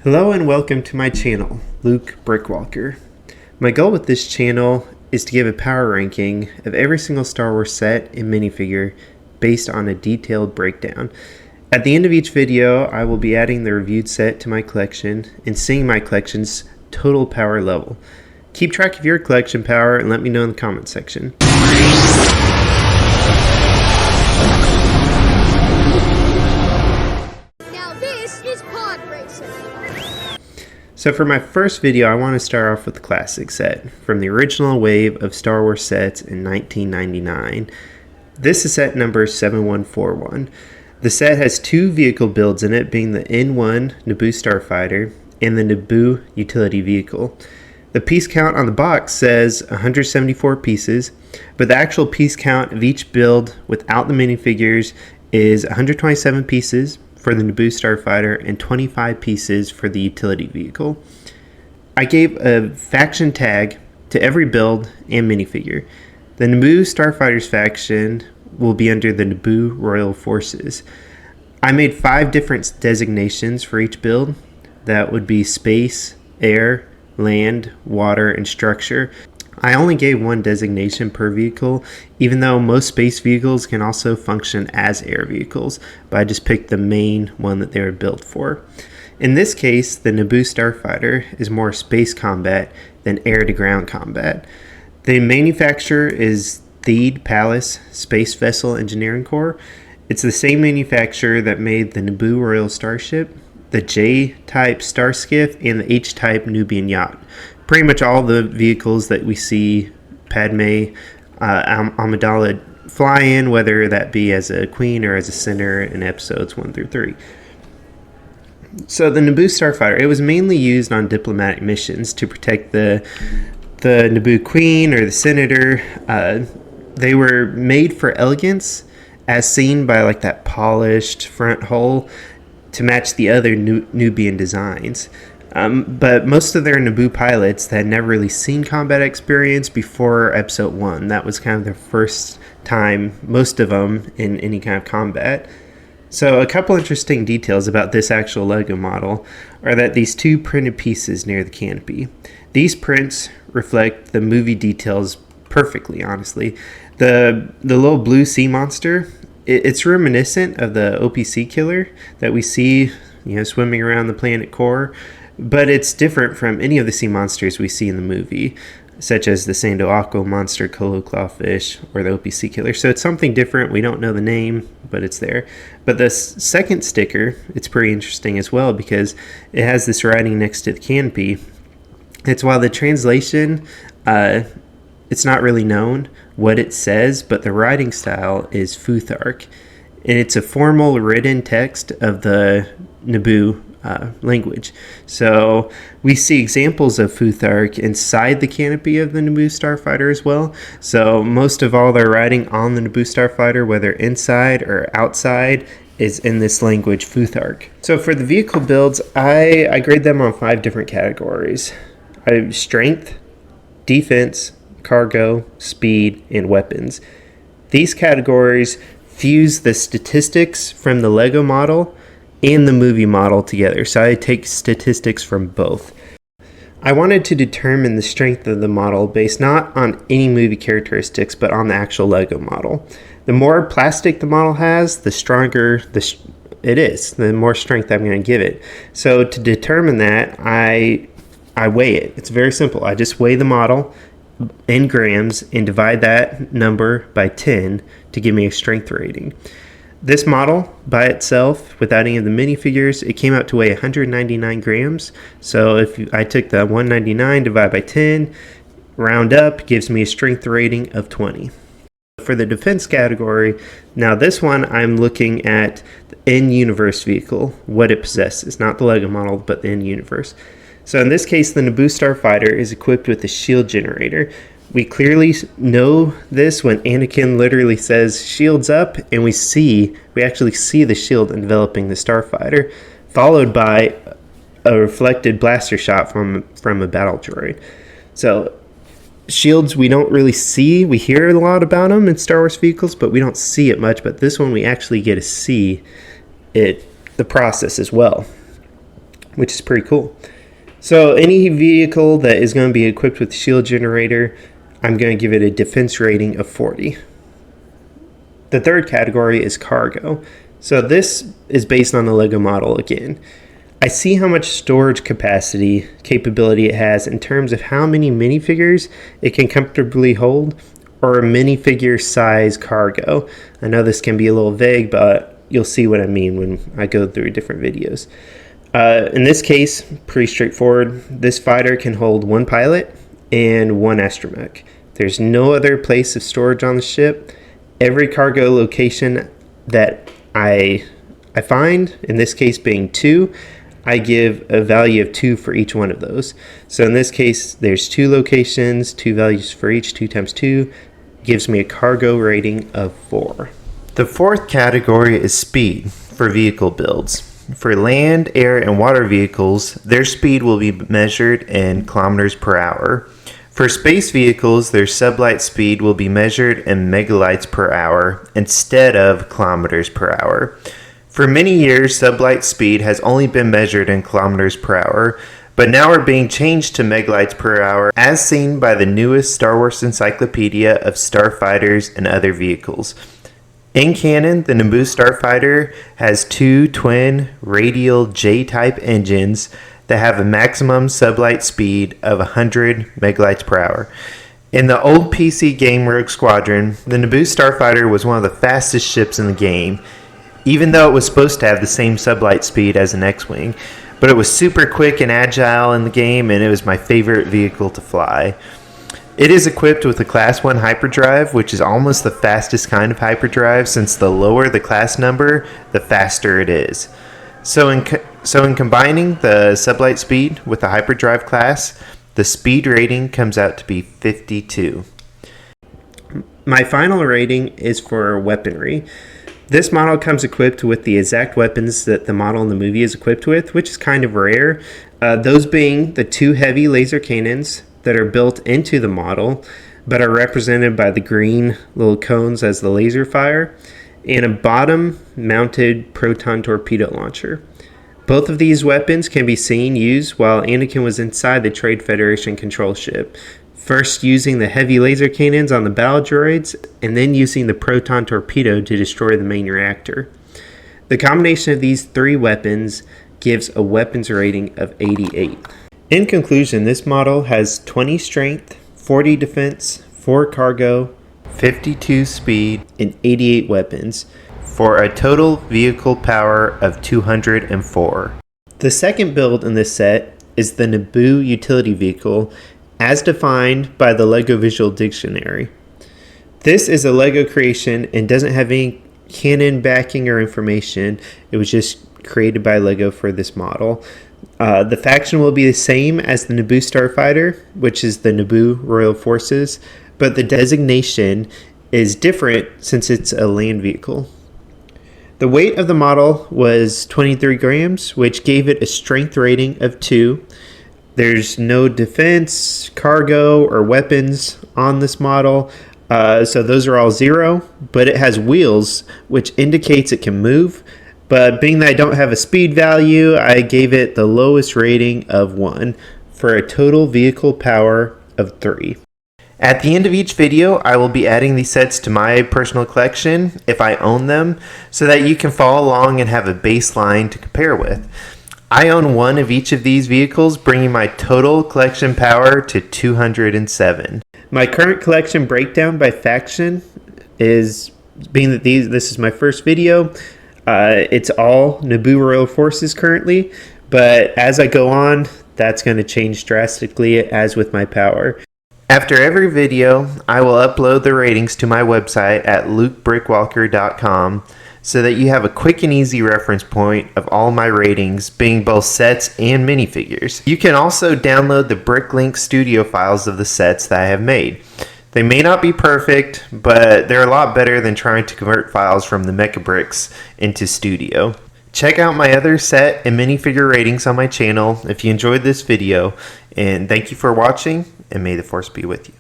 Hello and welcome to my channel, Luke Brickwalker. My goal with this channel is to give a power ranking of every single Star Wars set and minifigure based on a detailed breakdown. At the end of each video, I will be adding the reviewed set to my collection and seeing my collection's total power level. Keep track of your collection power and let me know in the comment section. So for my first video, I want to start off with the classic set from the original wave of Star Wars sets in 1999. This is set number 7141. The set has two vehicle builds in it, being the N1 Naboo Starfighter and the Naboo utility vehicle. The piece count on the box says 174 pieces, but the actual piece count of each build without the minifigures is 127 pieces for the Naboo Starfighter and 25 pieces for the utility vehicle. I gave a faction tag to every build and minifigure. The Naboo Starfighter's faction will be under the Naboo Royal Forces. I made 5 different designations for each build. That would be space, air, land, water, and structure. I only gave one designation per vehicle, even though most space vehicles can also function as air vehicles, but I just picked the main one that they were built for. In this case, the Naboo Starfighter is more space combat than air-to-ground combat. The manufacturer is Theed Palace Space Vessel Engineering Corps. It's the same manufacturer that made the Naboo Royal Starship, the J-type Starskiff, and the H-type Nubian Yacht. Pretty much all the vehicles that we see Padme Amidala fly in, whether that be as a queen or as a senator in episodes 1 through 3. So the Naboo Starfighter, it was mainly used on diplomatic missions to protect the Naboo queen or the senator. They were made for elegance, as seen by like that polished front hull to match the other Nubian designs. But most of their Naboo pilots had never really seen combat experience before episode 1. That was kind of their first time, most of them, in any kind of combat. So a couple interesting details about this actual Lego model are that these two printed pieces near the canopy. These prints reflect the movie details perfectly, honestly. The little blue sea monster, it's reminiscent of the OPC killer that we see, swimming around the planet core. But it's different from any of the sea monsters we see in the movie, such as the Sando Aqua monster, Colo Clawfish, or the OPC killer. So it's something different. We don't know the name, but it's there. But the second sticker, it's pretty interesting as well because it has this writing next to the canopy. It's while the translation, it's not really known what it says, but the writing style is Futhark. And it's a formal written text of the Naboo language. So we see examples of Futhark inside the canopy of the Naboo Starfighter as well. So most of all their writing on the Naboo Starfighter, whether inside or outside, is in this language Futhark. So for the vehicle builds, I grade them on 5 different categories. I have strength, defense, cargo, speed, and weapons. These categories fuse the statistics from the Lego model and the movie model together, so I take statistics from both. I wanted to determine the strength of the model based not on any movie characteristics, but on the actual Lego model. The more plastic the model has, the stronger it is, the more strength I'm going to give it. So to determine that, I weigh it. It's very simple. I just weigh the model in grams and divide that number by 10 to give me a strength rating. This model by itself, without any of the minifigures, it came out to weigh 199 grams. So if I took the 199 divided by 10, round up, gives me a strength rating of 20. For the defense category, now this one I'm looking at the in-universe vehicle, what it possesses, not the Lego model, but the in-universe. So in this case, the Naboo Starfighter is equipped with a shield generator. We clearly know this when Anakin literally says shields up, and we actually see the shield enveloping the Starfighter, followed by a reflected blaster shot from a battle droid. So shields we don't really see. We hear a lot about them in Star Wars vehicles, but we don't see it much. But this one we actually get to see it, the process as well. which is pretty cool. So any vehicle that is going to be equipped with shield generator, I'm going to give it a defense rating of 40. The third category is cargo. So this is based on the Lego model again. I see how much storage capability it has in terms of how many minifigures it can comfortably hold, or a minifigure size cargo. I know this can be a little vague, but you'll see what I mean when I go through different videos. In this case, pretty straightforward. This fighter can hold one pilot and one astromech. There's no other place of storage on the ship. Every cargo location that I find, in this case being 2, I give a value of 2 for each one of those. So in this case, there's 2 locations, 2 values for each. 2 times 2 gives me a cargo rating of 4. The fourth category is speed for vehicle builds. For land, air, and water vehicles, their speed will be measured in kilometers per hour. For space vehicles, their sublight speed will be measured in megalights per hour instead of kilometers per hour. For many years, sublight speed has only been measured in kilometers per hour, but now are being changed to megalights per hour, as seen by the newest Star Wars encyclopedia of starfighters and other vehicles. In canon, the Naboo Starfighter has 2 twin radial J-type engines that have a maximum sublight speed of 100 megalights per hour. In the old PC game Rogue Squadron, the Naboo Starfighter was one of the fastest ships in the game, even though it was supposed to have the same sublight speed as an X-Wing. But it was super quick and agile in the game, and it was my favorite vehicle to fly. It is equipped with a Class 1 hyperdrive, which is almost the fastest kind of hyperdrive, since the lower the class number, the faster it is. So in combining the sublight speed with the hyperdrive class, the speed rating comes out to be 52. My final rating is for weaponry. This model comes equipped with the exact weapons that the model in the movie is equipped with, which is kind of rare. Those being the 2 heavy laser cannons that are built into the model, but are represented by the green little cones as the laser fire, and a bottom-mounted proton torpedo launcher. Both of these weapons can be seen used while Anakin was inside the Trade Federation control ship, first using the heavy laser cannons on the battle droids, and then using the proton torpedo to destroy the main reactor. The combination of these 3 weapons gives a weapons rating of 88. In conclusion, this model has 20 strength, 40 defense, 4 cargo, 52 speed, and 88 weapons, for a total vehicle power of 204. The second build in this set is the Naboo utility vehicle, as defined by the LEGO Visual Dictionary. This is a LEGO creation and doesn't have any canon backing or information. It was just created by LEGO for this model. The faction will be the same as the Naboo Starfighter, which is the Naboo Royal Forces, but the designation is different since it's a land vehicle. The weight of the model was 23 grams, which gave it a strength rating of 2. There's no defense, cargo, or weapons on this model, so those are all 0, but it has wheels, which indicates it can move. But being that I don't have a speed value, I gave it the lowest rating of 1 for a total vehicle power of 3. At the end of each video, I will be adding these sets to my personal collection if I own them, so that you can follow along and have a baseline to compare with. I own 1 of each of these vehicles, bringing my total collection power to 207. My current collection breakdown by faction is, being that this is my first video, it's all Naboo Royal Forces currently, but as I go on, that's going to change drastically as with my power. After every video, I will upload the ratings to my website at lukebrickwalker.com so that you have a quick and easy reference point of all my ratings, being both sets and minifigures. You can also download the BrickLink studio files of the sets that I have made. They may not be perfect, but they're a lot better than trying to convert files from the Mechabricks into Studio. Check out my other set and minifigure ratings on my channel if you enjoyed this video, and thank you for watching, and may the Force be with you.